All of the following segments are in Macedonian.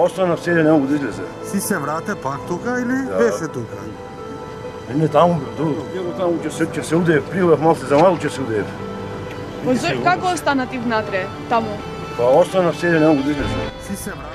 Остана в селе, не могу да излезе. Си се врате пак тука или беше тука? Не, таму, таму ќе се удеев, пријавав мал се замалу, ќе се удеев. Како остана ти внатре, таму? Остана в селе, не могу да излезе. Си се врате.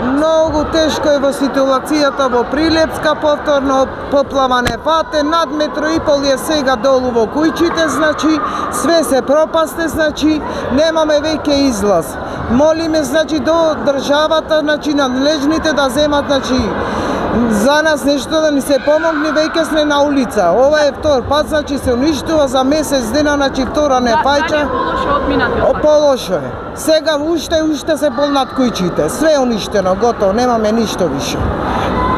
Многу тешко е во ситуацијата во Прилепска, повторно поплава не фате, над 1,5 метри е сега долу во кујчите, значи све се пропасте, значи немаме веќе излаз. Молиме значи до државата, значи надлежните да земат значи за нас нешто да ни се помогне, веќе сме на улица. Ова е втор пат, значи се уништува за месец дена, значи втора не паѓа. Полошо е. Сега уште се полнат кујчите. Све е уништено, готово, немаме ништо више.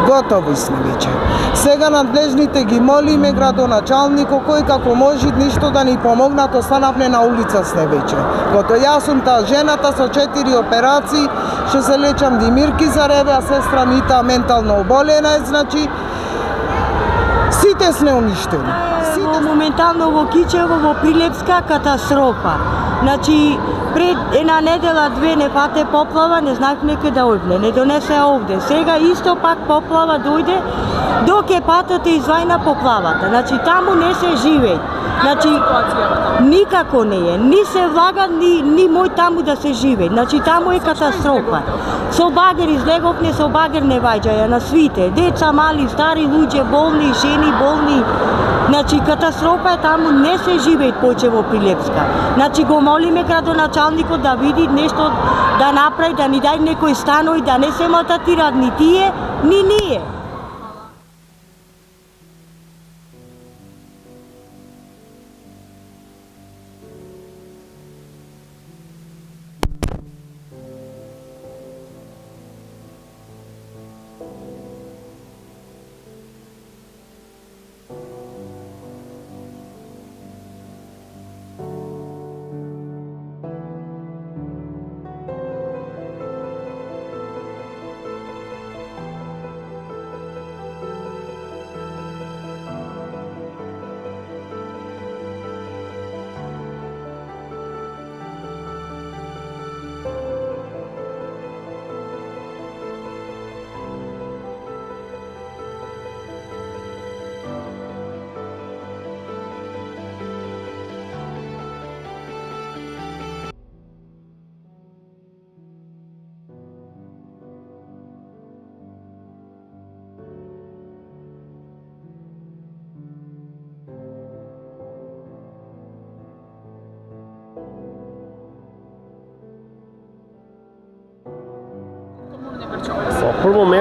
Готови сме веќе. Сега надлежните ги молиме, градоначалникот, кој како може ништо да ни помогнат, останавме на улица сме веќе. Готово, јас сум таа жената со 4 операции, што се лечам Димирки за реве, а сестра Мита ментално оболена е, значи сите сме уништени. Моментално во Кичево, во Прилепска, катастрофа. Значи, пред една недела, две не фате поплава, не знаев неке да одне, не донесе овде. Сега исто пак поплава дојде, док е патот е извајна поплавата. Значи, таму не се живее. Значи, никако не е. Ни се влага, ни мој таму да се живее. Значи, таму е катастрофа. Со багер излеговне, со багер не ваѓаја на свите. Деца, мали, стари луѓе, болни, жени, болни. Значи, катастрофа е таму, не се живее повеќе во Прилепска. Значи, го молиме градоначалникот да види нешто да направи, да ни дај некој станови, да не се малтретираат ни тие, ни ние.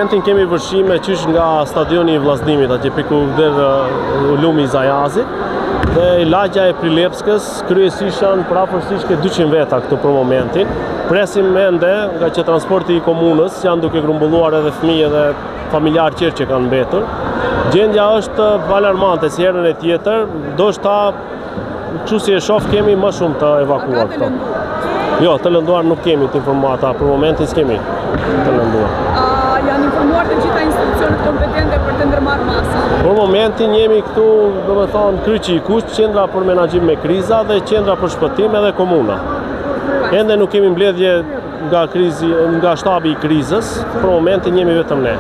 momentin kemi vërshime qysh nga stadioni i Vllaznimit, atje piku der lumi i Zajazit, dhe lagja e Prilepskës, kryesisht janë përafërsisht ke 200 veta këtu për momentin. Presim ende nga që transporti i komunës janë duke grumbulluar edhe fëmijë dhe familjar tjerë që kanë mbetur. Gjendja është alarmante si herën e tjetër, ndoshta kështu si e shoh kemi më shumë të evakuar këto. Jo, të lënduar nuk kemi të informata, për momentin s'kemi të lënduar. Janë informuar të gjitha institucionet kompetente për të ndërmarrë masën. Për momentin jemi këtu, domethënë kryqi i kuq, qendra për menaxhim me kriza dhe qendra për shpëtim edhe komuna. Ende nuk kemi mbledhje nga shtabi i krizës, për momentin jemi vetëm ne.